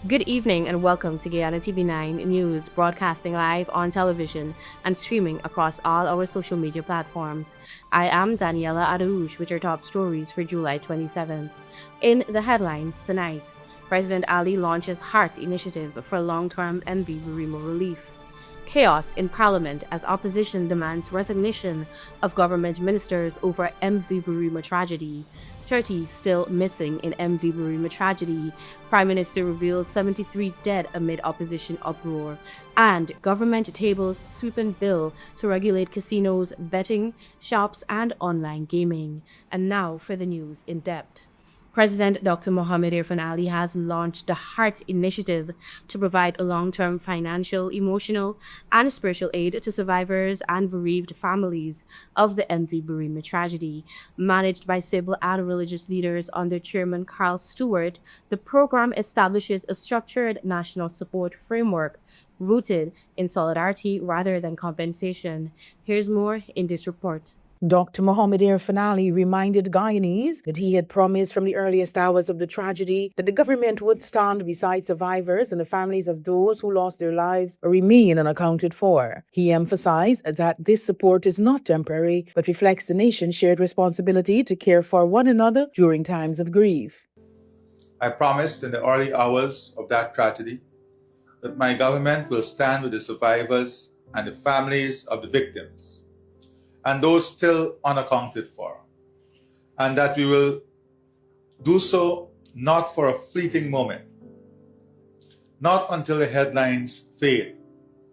Good evening and welcome to Guyana TV9 News, broadcasting live on television and streaming across all our social media platforms. I am Daniela Arouche with your top stories for July 27th. In the headlines tonight, President Ali launches Heart Initiative for long-term MV BARIMA relief. Chaos in Parliament as opposition demands resignation of government ministers over MV BARIMA tragedy. 30 still missing in MV BARIMA tragedy. Prime Minister reveals 73 dead amid opposition uproar. And government tables sweeping bill to regulate casinos, betting, shops, and online gaming. And now for the news in depth. President Dr. Mohamed Irfan Ali has launched the Heart Initiative to provide long-term financial, emotional, and spiritual aid to survivors and bereaved families of the MV BARIMA tragedy. Managed by civil and religious leaders under Chairman Carl Stewart, the program establishes a structured national support framework rooted in solidarity rather than compensation. Here's more in this report. Dr. Mohamed Irfan Ali reminded Guyanese that he had promised from the earliest hours of the tragedy that the government would stand beside survivors and the families of those who lost their lives or remain unaccounted for. He emphasized that this support is not temporary, but reflects the nation's shared responsibility to care for one another during times of grief. I promised in the early hours of that tragedy that my government will stand with the survivors and the families of the victims and those still unaccounted for, and that we will do so not for a fleeting moment, not until the headlines fade,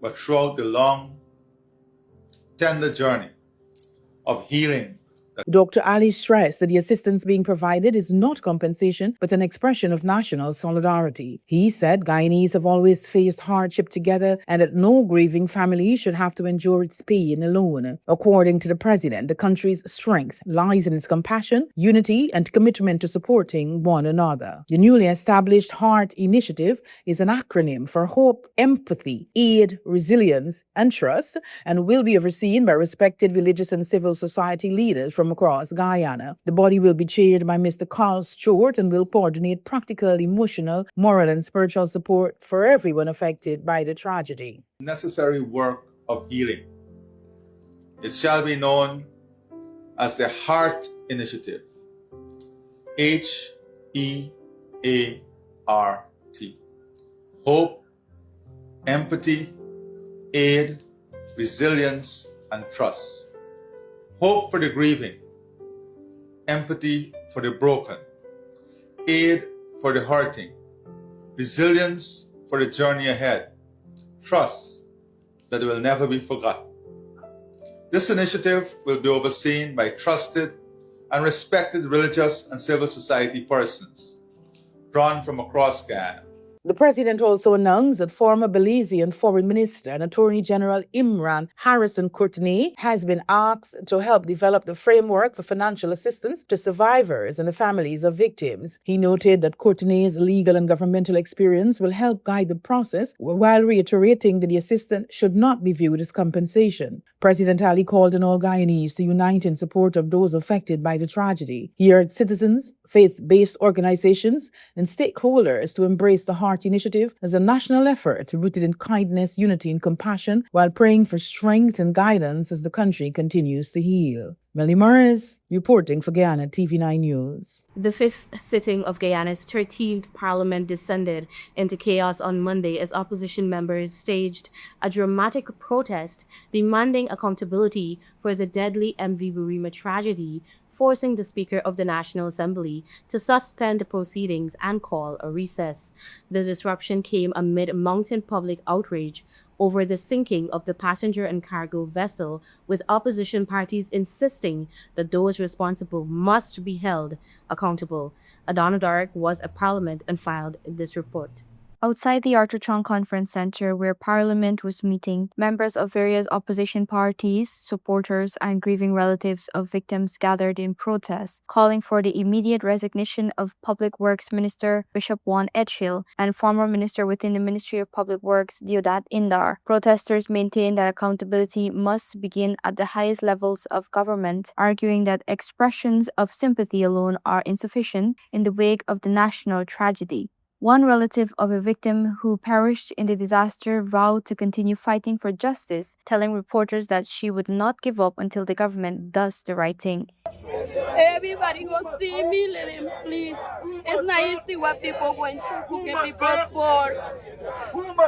but throughout the long, tender journey of healing. Dr. Ali stressed that the assistance being provided is not compensation, but an expression of national solidarity. He said Guyanese have always faced hardship together and that no grieving family should have to endure its pain alone. According to the president, the country's strength lies in its compassion, unity, and commitment to supporting one another. The newly established Heart Initiative is an acronym for Hope, Empathy, Aid, Resilience, and Trust, and will be overseen by respected religious and civil society leaders from across Guyana. The body will be chaired by Mr. Carl Stewart and will coordinate practical, emotional, moral, and spiritual support for everyone affected by the tragedy. Necessary work of healing. It shall be known as the Heart Initiative. H-E-A-R-T. Hope, empathy, aid, resilience, and trust. Hope for the grieving, empathy for the broken, aid for the hurting, resilience for the journey ahead, trust that it will never be forgotten. This initiative will be overseen by trusted and respected religious and civil society persons drawn from across Guyana. The president also announced that former Belizean Foreign Minister and Attorney General Imran Harrison Courtenay has been asked to help develop the framework for financial assistance to survivors and the families of victims. He noted that Courtenay's legal and governmental experience will help guide the process, while reiterating that the assistance should not be viewed as compensation. President Ali called on all Guyanese to unite in support of those affected by the tragedy. He urged citizens, faith-based organizations, and stakeholders to embrace the Heart Initiative as a national effort rooted in kindness, unity, and compassion, while praying for strength and guidance as the country continues to heal. Melly Morris, reporting for Guyana TV9 News. The fifth sitting of Guyana's 13th Parliament descended into chaos on Monday as opposition members staged a dramatic protest demanding accountability for the deadly MV BARIMA tragedy, forcing the Speaker of the National Assembly to suspend the proceedings and call a recess. The disruption came amid mounting public outrage over the sinking of the passenger and cargo vessel, with opposition parties insisting that those responsible must be held accountable. Adana Darek was at Parliament and filed this report. Outside the Arthur Chong Conference Center, where Parliament was meeting, members of various opposition parties, supporters, and grieving relatives of victims gathered in protest, calling for the immediate resignation of Public Works Minister Bishop Juan Etchil and former minister within the Ministry of Public Works Deodat Indar. Protesters maintained that accountability must begin at the highest levels of government, arguing that expressions of sympathy alone are insufficient in the wake of the national tragedy. One relative of a victim who perished in the disaster vowed to continue fighting for justice, telling reporters that she would not give up until the government does the right thing. Everybody go see me, let him please. It's not easy what people went through, who can people for.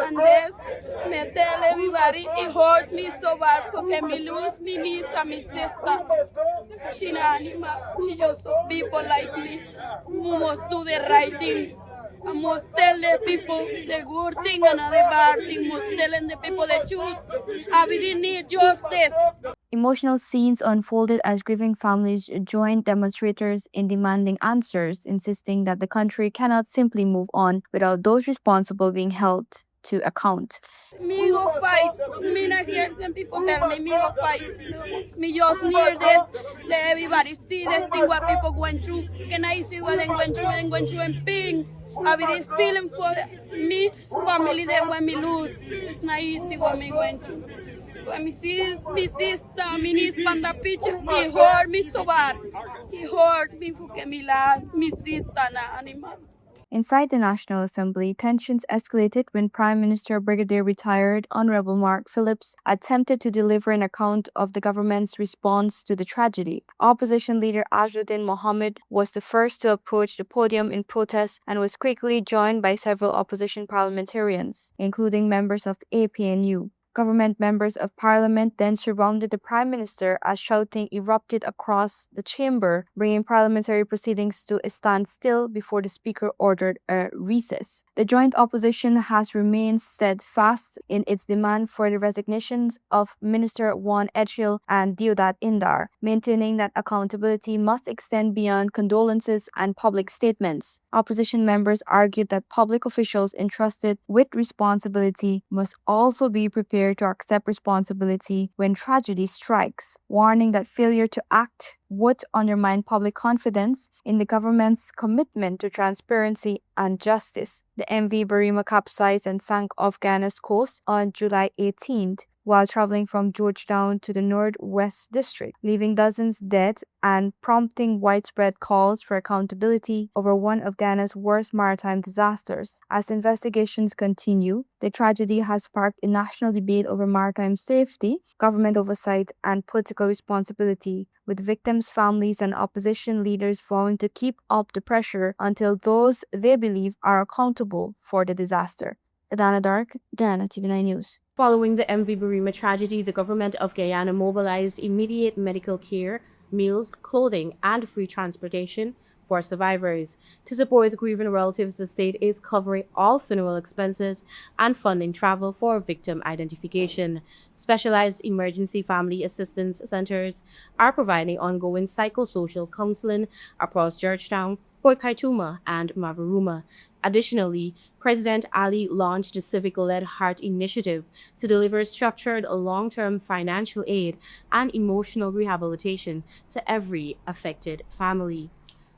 And this, me tell everybody, it hurt me so bad because me lose me niece and my sister. She not animal, she just people like me who must do the right thing. I must tell the people the good thing and not the bad thing. Must telling the people the truth. I really need justice. Emotional scenes unfolded as grieving families joined demonstrators in demanding answers, insisting that the country cannot simply move on without those responsible being held to account. Me go fight. Me not care when people tell me go fight. Me just need this. Let everybody see this thing what people going through. Can I see what they're going through and pain. I be this feeling for me, family that when me lose. It's not easy what me going through. When me see my sister, me niece from the picture, he hurt me so bad. He hurt me porque me last, me sister na animal. Inside the National Assembly, tensions escalated when Prime Minister Brigadier Retired Honorable Mark Phillips attempted to deliver an account of the government's response to the tragedy. Opposition leader Azzuddin Mohammed was the first to approach the podium in protest and was quickly joined by several opposition parliamentarians, including members of APNU. Government members of parliament then surrounded the prime minister as shouting erupted across the chamber, bringing parliamentary proceedings to a standstill before the speaker ordered a recess. The joint opposition has remained steadfast in its demand for the resignations of Minister Juan Edghill and Deodat Indar, maintaining that accountability must extend beyond condolences and public statements. Opposition members argued that public officials entrusted with responsibility must also be prepared to accept responsibility when tragedy strikes, warning that failure to act would undermine public confidence in the government's commitment to transparency and justice. The MV Barima capsized and sank off Ghana's coast on July 18th while traveling from Georgetown to the Northwest District, leaving dozens dead and prompting widespread calls for accountability over one of Ghana's worst maritime disasters. As investigations continue, the tragedy has sparked a national debate over maritime safety, government oversight, and political responsibility, with victims' families and opposition leaders vowing to keep up the pressure until those they believe are accountable for the disaster. Adana Dark, Ghana TV9 News. Following the MV Barima tragedy, the government of Guyana mobilized immediate medical care, meals, clothing, and free transportation for survivors. To support the grieving relatives, the state is covering all funeral expenses and funding travel for victim identification. Specialized emergency family assistance centers are providing ongoing psychosocial counseling across Georgetown, Port Kaituma, and Mavaruma. Additionally, President Ali launched the Civic-led Heart Initiative to deliver structured long-term financial aid and emotional rehabilitation to every affected family.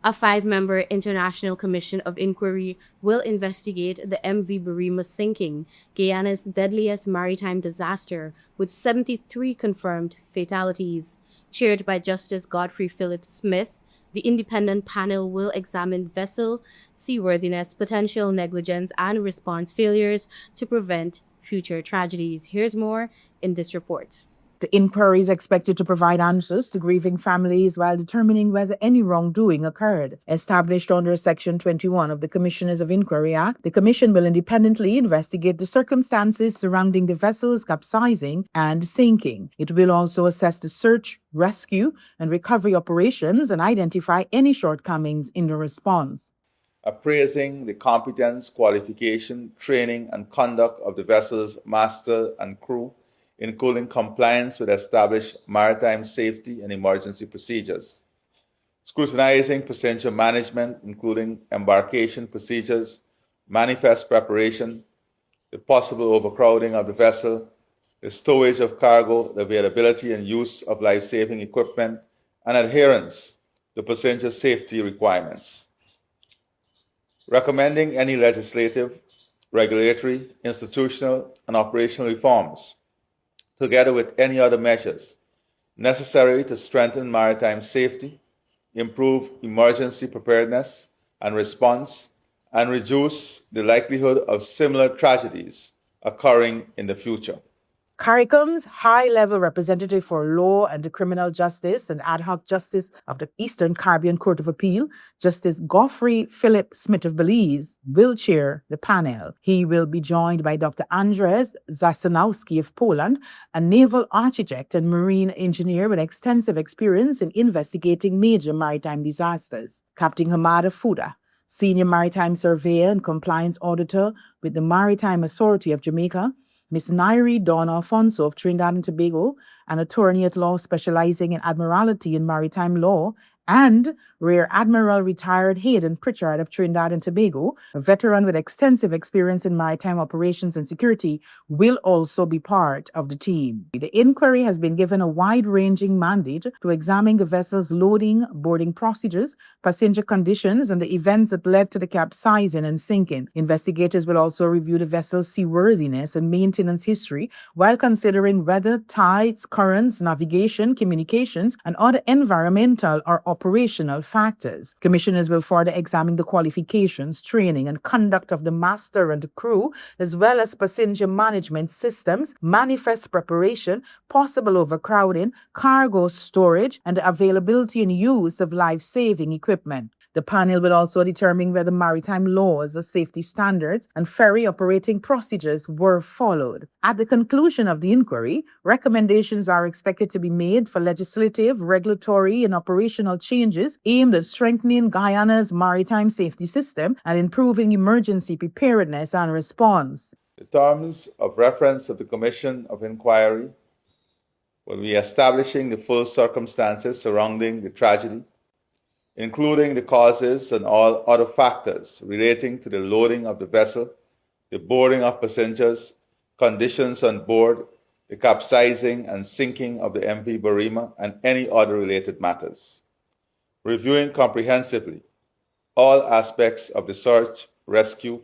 A 5-member International Commission of Inquiry will investigate the MV Barima sinking, Guyana's deadliest maritime disaster, with 73 confirmed fatalities. Chaired by Justice Godfrey Philip Smith, the independent panel will examine vessel seaworthiness, potential negligence, and response failures to prevent future tragedies. Here's more in this report. The inquiry is expected to provide answers to grieving families while determining whether any wrongdoing occurred. Established under Section 21 of the Commissioners of Inquiry Act, the Commission will independently investigate the circumstances surrounding the vessel's capsizing and sinking. It will also assess the search, rescue, and recovery operations and identify any shortcomings in the response. Appraising the competence, qualification, training, and conduct of the vessel's master and crew, including compliance with established maritime safety and emergency procedures. Scrutinizing passenger management, including embarkation procedures, manifest preparation, the possible overcrowding of the vessel, the stowage of cargo, the availability and use of life-saving equipment, and adherence to passenger safety requirements. Recommending any legislative, regulatory, institutional, and operational reforms, together with any other measures necessary to strengthen maritime safety, improve emergency preparedness and response, and reduce the likelihood of similar tragedies occurring in the future. CARICOM's high-level representative for law and criminal justice and ad hoc justice of the Eastern Caribbean Court of Appeal, Justice Godfrey Philip Smith of Belize, will chair the panel. He will be joined by Dr. Andrzej Zasanowski of Poland, a naval architect and marine engineer with extensive experience in investigating major maritime disasters, Captain Hamada Fuda, Senior Maritime Surveyor and Compliance Auditor with the Maritime Authority of Jamaica, Miss Nairi Dawn Alfonso of Trinidad and Tobago, an attorney at law specializing in admiralty and maritime law, and Rear Admiral retired Hayden Pritchard of Trinidad and Tobago, a veteran with extensive experience in maritime operations and security, will also be part of the team. The inquiry has been given a wide-ranging mandate to examine the vessel's loading, boarding procedures, passenger conditions, and the events that led to the capsizing and sinking. Investigators will also review the vessel's seaworthiness and maintenance history while considering weather, tides, currents, navigation, communications, and other environmental or operational factors. Commissioners will further examine the qualifications, training, and conduct of the master and the crew, as well as passenger management systems, manifest preparation, possible overcrowding, cargo storage, and the availability and use of life-saving equipment. The panel will also determine whether maritime laws, safety standards, and ferry operating procedures were followed. At the conclusion of the inquiry, recommendations are expected to be made for legislative, regulatory, and operational changes aimed at strengthening Guyana's maritime safety system and improving emergency preparedness and response. The terms of reference of the Commission of Inquiry will be establishing the full circumstances surrounding the tragedy, including the causes and all other factors relating to the loading of the vessel, the boarding of passengers, conditions on board, the capsizing and sinking of the MV BARIMA, and any other related matters. Reviewing comprehensively all aspects of the search, rescue,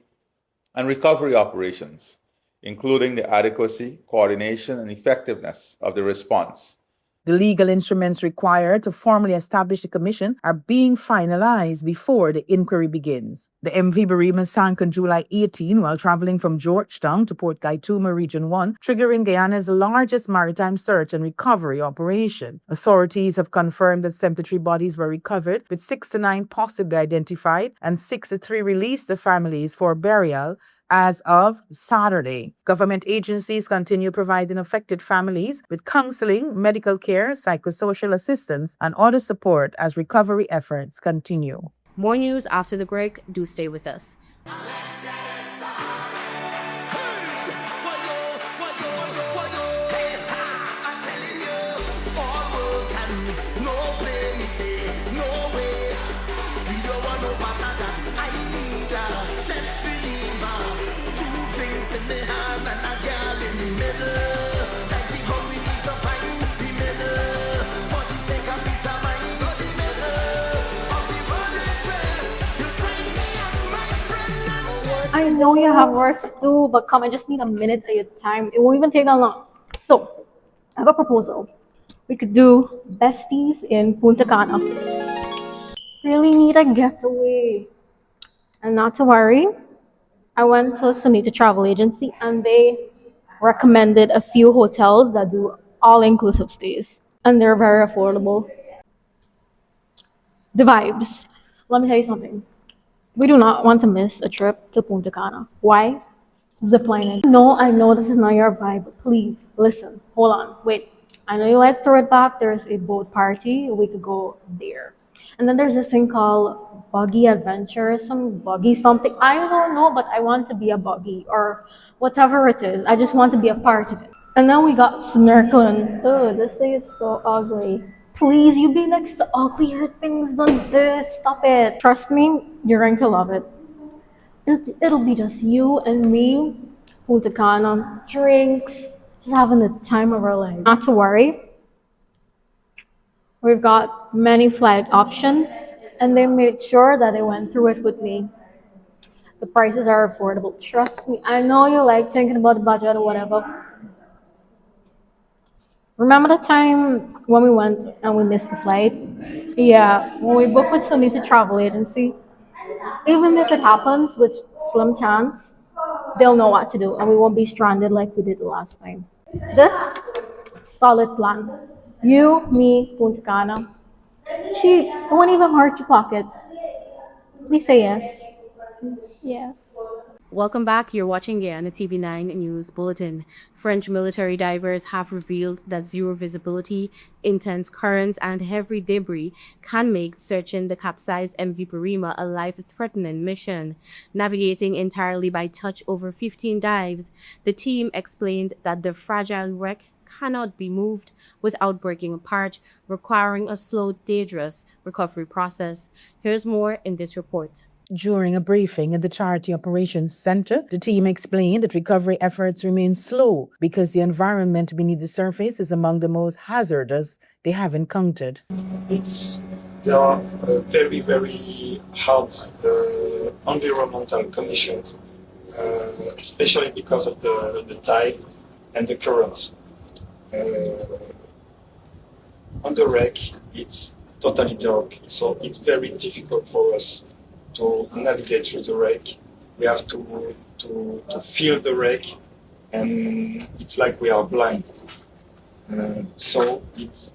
and recovery operations, including the adequacy, coordination, and effectiveness of the response. The legal instruments required to formally establish the commission are being finalized before the inquiry begins. The MV BARIMA sank on July 18 while traveling from Georgetown to Port Kaituma Region 1, triggering Guyana's largest maritime search and recovery operation. Authorities have confirmed that 73 bodies were recovered, with 69 possibly identified and 63 released to families for burial as of Saturday. Government agencies continue providing affected families with counseling, medical care, psychosocial assistance, and other support as recovery efforts continue. More news after the break. Do stay with us. I know you have work to do, but come, I just need a minute of your time. It won't even take that long. So, I have a proposal. We could do besties in Punta Cana. Really need a getaway. And not to worry, I went to Sunita Travel Agency and they recommended a few hotels that do all-inclusive stays. And they're very affordable. The vibes. Let me tell you something. We do not want to miss a trip to Punta Cana. Why? Ziplining. No, I know this is not your vibe, but please, listen. Hold on, wait. I know you like throw it back. There's a boat party. We could go there. And then there's this thing called buggy adventure, some buggy something. I don't know, but I want to be a buggy or whatever it is. I just want to be a part of it. And then we got snorkeling. Oh, this thing is so ugly. Please, you be next to uglier things than this. Stop it. Trust me, you're going to love it. It'll be just you and me, Punta Cana, drinks, just having the time of our life. Not to worry. We've got many flight options, and they made sure that they went through it with me. The prices are affordable. Trust me. I know you like thinking about the budget or whatever. Remember the time when we went and we missed the flight? Yeah, when we booked with Sunita Travel Agency, Even if it happens, which slim chance, they'll know what to do and we won't be stranded like we did the last time. This solid plan. You, me, Punta Cana. Cheap. It won't even hurt your pocket. Please say yes. Yes. Welcome back. You're watching Guyana TV9 News Bulletin. French military divers have revealed that zero visibility, intense currents, and heavy debris can make searching the capsized MV BARIMA a life-threatening mission. Navigating entirely by touch over 15 dives, the team explained that the fragile wreck cannot be moved without breaking apart, requiring a slow, dangerous recovery process. Here's more in this report. During a briefing at the Charity Operations Center, the team explained that recovery efforts remain slow because the environment beneath the surface is among the most hazardous they have encountered. There are very, very hard environmental conditions, especially because of the tide and the currents. On the wreck, it's totally dark, so it's very difficult for us to navigate through the wreck. We have to feel the wreck, and it's like we are blind. So it's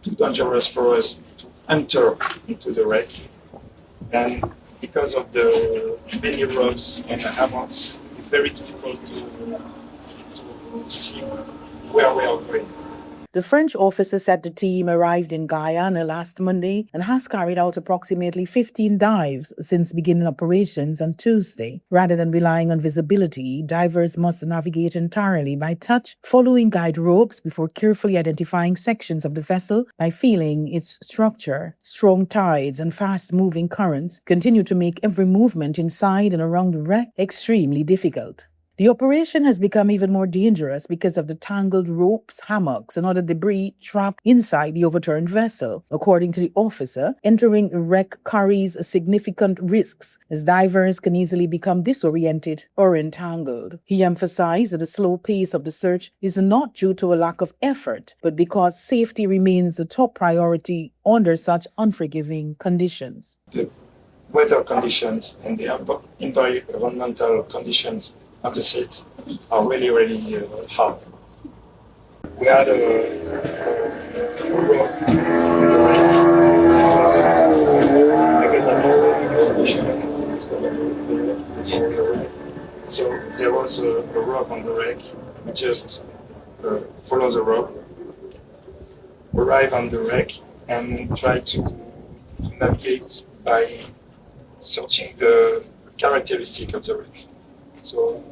too dangerous for us to enter into the wreck. And because of the many ropes and hammocks, it's very difficult to see where we are going. The French officer said the team arrived in Guyana last Monday and has carried out approximately 15 dives since beginning operations on Tuesday. Rather than relying on visibility, divers must navigate entirely by touch, following guide ropes before carefully identifying sections of the vessel by feeling its structure. Strong tides and fast-moving currents continue to make every movement inside and around the wreck extremely difficult. The operation has become even more dangerous because of the tangled ropes, hammocks, and other debris trapped inside the overturned vessel. According to the officer, entering the wreck carries significant risks as divers can easily become disoriented or entangled. He emphasized that the slow pace of the search is not due to a lack of effort, but because safety remains the top priority under such unforgiving conditions. The weather conditions and the environmental conditions of the seats are really, really hard. We had so there was a rope on the wreck. We just follow the rope, arrive on the wreck, and try to navigate by searching the characteristic of the wreck. So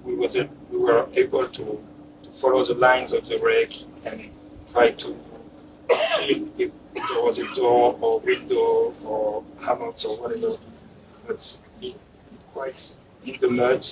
we were able to follow the lines of the wreck and try to feel if there was a door or window or hammocks or whatever. But it's quite in the mud.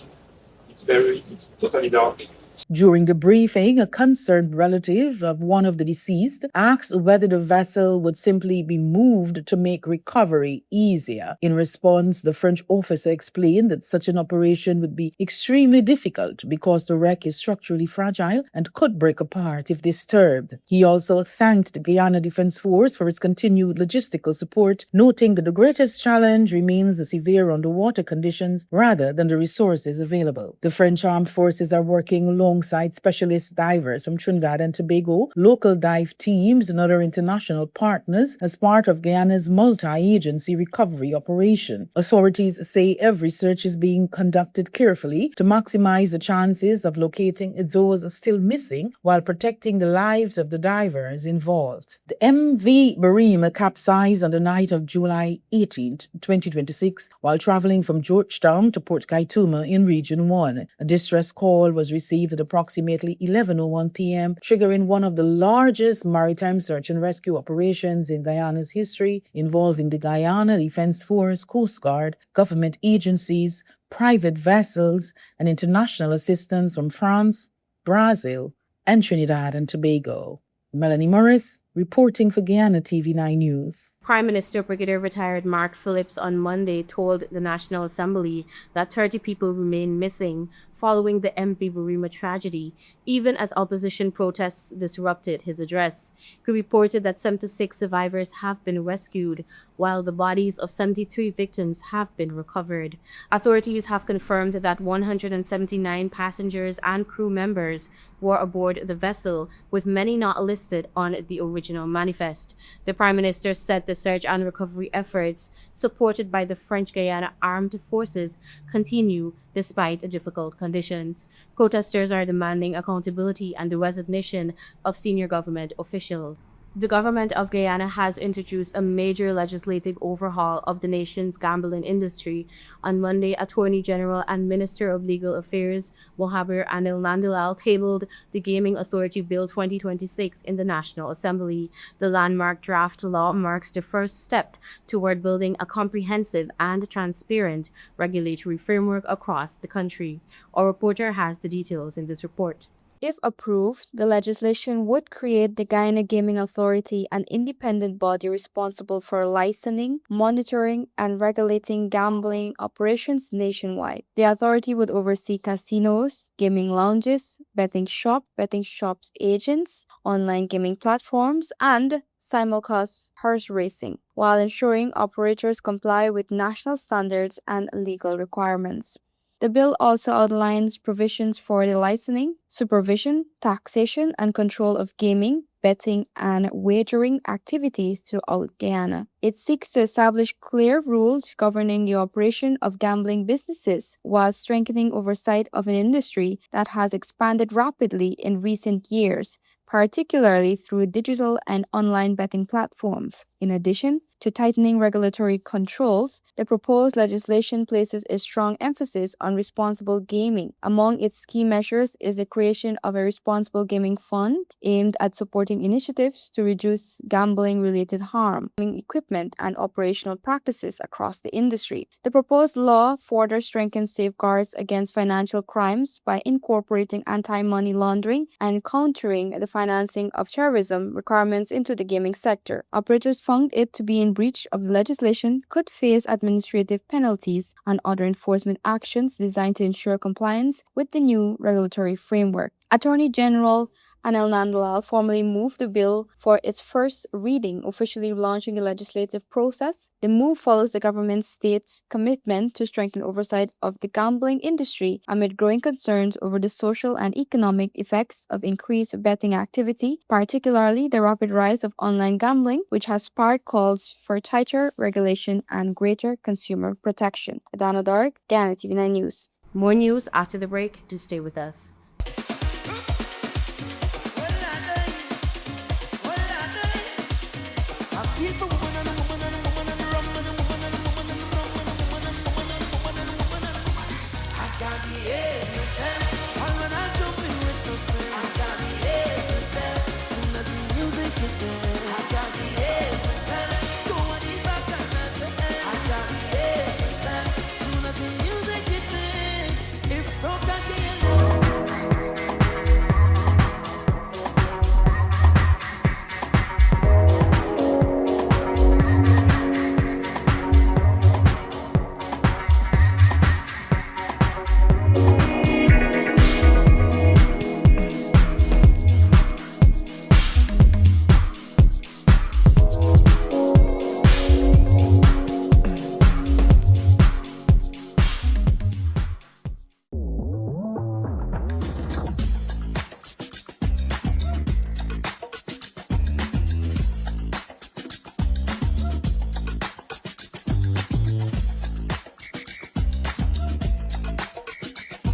It's totally dark. During the briefing, a concerned relative of one of the deceased asked whether the vessel would simply be moved to make recovery easier. In response, the French officer explained that such an operation would be extremely difficult because the wreck is structurally fragile and could break apart if disturbed. He also thanked the Guyana Defense Force for its continued logistical support, noting that the greatest challenge remains the severe underwater conditions rather than the resources available. The French Armed Forces are working alongside specialist divers from Trinidad and Tobago, local dive teams, and other international partners as part of Guyana's multi-agency recovery operation. Authorities say every search is being conducted carefully to maximize the chances of locating those still missing while protecting the lives of the divers involved. The MV BARIMA capsized on the night of July 18, 2026, while traveling from Georgetown to Port Kaituma in Region 1. A distress call was received at approximately 11:01 p.m., triggering one of the largest maritime search and rescue operations in Guyana's history, involving the Guyana Defense Force, Coast Guard, government agencies, private vessels, and international assistance from France, Brazil, and Trinidad and Tobago. Melanie Morris, reporting for Guyana TV9 News. Prime Minister Brigadier Retired Mark Phillips on Monday told the National Assembly that 30 people remain missing following the MP BARIMA tragedy, even as opposition protests disrupted his address. He reported that 76 survivors have been rescued, while the bodies of 73 victims have been recovered. Authorities have confirmed that 179 passengers and crew members were aboard the vessel, with many not listed on the original manifest. The Prime Minister said the search and recovery efforts, supported by the French Guiana Armed Forces, continue despite difficult conditions. Protesters are demanding accountability and the resignation of senior government officials. The government of Guyana has introduced a major legislative overhaul of the nation's gambling industry. On Monday, Attorney General and Minister of Legal Affairs Mohaber Anil Nandulal tabled the Gaming Authority Bill 2026 in the National Assembly. The landmark draft law marks the first step toward building a comprehensive and transparent regulatory framework across the country. Our reporter has the details in this report. If approved, the legislation would create the Guyana Gaming Authority, an independent body responsible for licensing, monitoring, and regulating gambling operations nationwide. The authority would oversee casinos, gaming lounges, betting shops agents, online gaming platforms, and simulcast horse racing, while ensuring operators comply with national standards and legal requirements. The bill also outlines provisions for the licensing, supervision, taxation, and control of gaming, betting, and wagering activities throughout Guyana. It seeks to establish clear rules governing the operation of gambling businesses while strengthening oversight of an industry that has expanded rapidly in recent years, particularly through digital and online betting platforms. In addition to tightening regulatory controls, the proposed legislation places a strong emphasis on responsible gaming. Among its key measures is the creation of a responsible gaming fund aimed at supporting initiatives to reduce gambling-related harm, equipment, and operational practices across the industry. The proposed law further strengthens safeguards against financial crimes by incorporating anti-money laundering and countering the financing of terrorism requirements into the gaming sector. Operators found it to be in breach of the legislation could face administrative penalties and other enforcement actions designed to ensure compliance with the new regulatory framework. Attorney General Anil Nandulal formally moved the bill for its first reading, officially launching the legislative process. The move follows the government state's commitment to strengthen oversight of the gambling industry amid growing concerns over the social and economic effects of increased betting activity, particularly the rapid rise of online gambling, which has sparked calls for tighter regulation and greater consumer protection. Adana Dark, Guyana TV9 News. More news after the break. Do stay with us.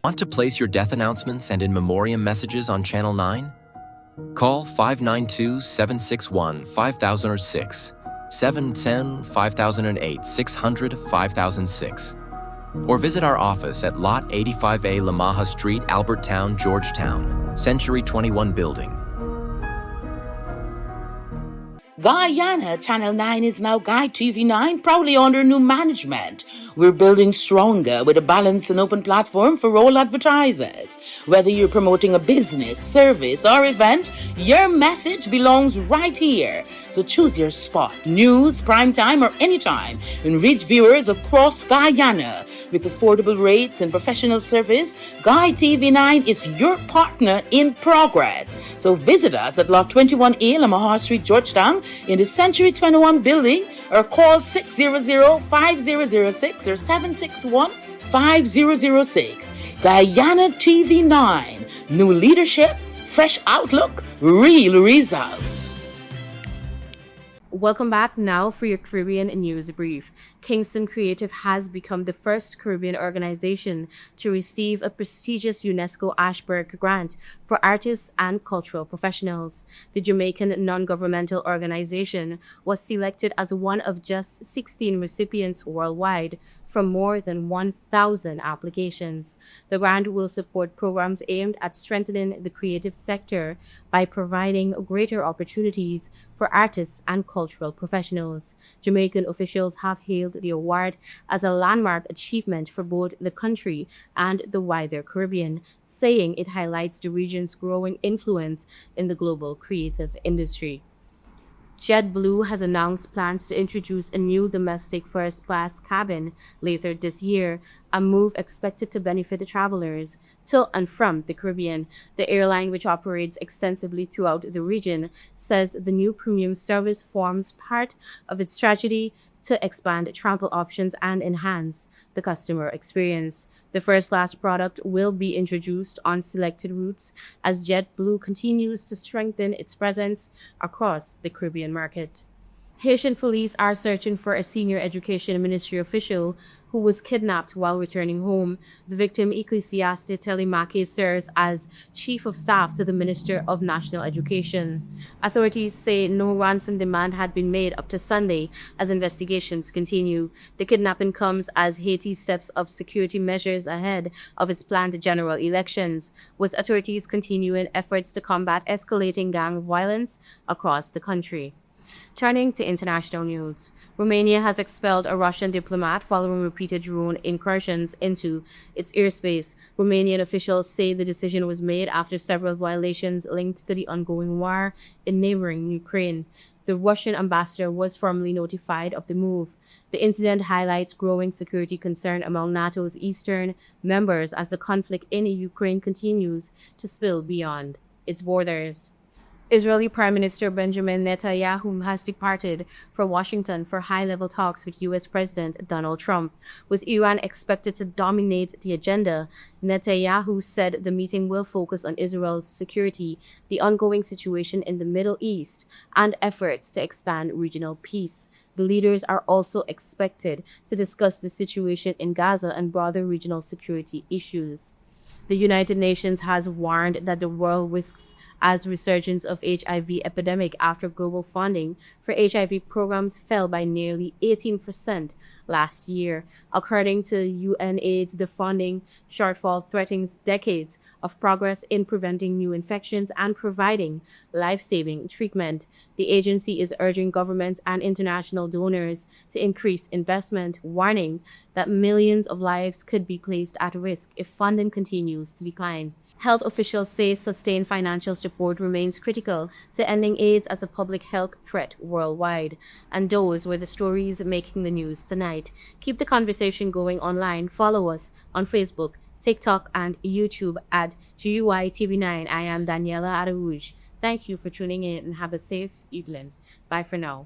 Want to place your death announcements and in memoriam messages on Channel 9? Call 592-761-5006, 710-5008-600-5006, or visit our office at Lot 85A Lamaha Street, Albertown, Georgetown, Century 21 Building. Guyana Channel 9 is now Guy TV9, proudly under new management. We're building stronger with a balanced and open platform for all advertisers. Whether you're promoting a business, service, or event, your message belongs right here. So choose your spot, news, prime time, or anytime, and reach viewers across Guyana. With affordable rates and professional service, Guy TV9 is your partner in progress. So visit us at Lot 21A, Lamahar Street, Georgetown, in the Century 21 building, or call 600-5006 or 761-5006. Guyana TV9. New leadership, fresh outlook, real results. Welcome back now for your Caribbean News Brief. Kingston Creative has become the first Caribbean organization to receive a prestigious UNESCO Ashburg grant for artists and cultural professionals. The Jamaican non-governmental organization was selected as one of just 16 recipients worldwide from more than 1,000 applications. The grant will support programs aimed at strengthening the creative sector by providing greater opportunities for artists and cultural professionals. Jamaican officials have hailed the award as a landmark achievement for both the country and the wider Caribbean, saying it highlights the region's growing influence in the global creative industry. JetBlue has announced plans to introduce a new domestic first-class cabin later this year, a move expected to benefit travelers to and from the Caribbean. The airline, which operates extensively throughout the region, says the new premium service forms part of its strategy to expand travel options and enhance the customer experience. The first-class product will be introduced on selected routes as JetBlue continues to strengthen its presence across the Caribbean market. Haitian police are searching for a senior education ministry official who was kidnapped while returning home. The victim, Ecclesiaste Telemake, serves as chief of staff to the Minister of National Education. Authorities say no ransom demand had been made up to Sunday as investigations continue. The kidnapping comes as Haiti steps up security measures ahead of its planned general elections, with authorities continuing efforts to combat escalating gang violence across the country. Turning to international news, Romania has expelled a Russian diplomat following repeated drone incursions into its airspace. Romanian officials say the decision was made after several violations linked to the ongoing war in neighboring Ukraine. The Russian ambassador was formally notified of the move. The incident highlights growing security concern among NATO's eastern members as the conflict in Ukraine continues to spill beyond its borders. Israeli Prime Minister Benjamin Netanyahu has departed for Washington for high-level talks with U.S. President Donald Trump. With Iran expected to dominate the agenda, Netanyahu said the meeting will focus on Israel's security, the ongoing situation in the Middle East, and efforts to expand regional peace. The leaders are also expected to discuss the situation in Gaza and broader regional security issues. The United Nations has warned that the world risks a resurgence of HIV epidemic after global funding for HIV programs fell by nearly 18% last year. According to UNAIDS, the funding shortfall threatens decades of progress in preventing new infections and providing life-saving treatment. The agency is urging governments and international donors to increase investment, warning that millions of lives could be placed at risk if funding continues to decline. Health officials say sustained financial support remains critical to ending AIDS as a public health threat worldwide. And those were the stories making the news tonight. Keep the conversation going online. Follow us on Facebook, TikTok, and YouTube at GUI-TV9. I am Daniela Arouge. Thank you for tuning in and have a safe evening. Bye for now.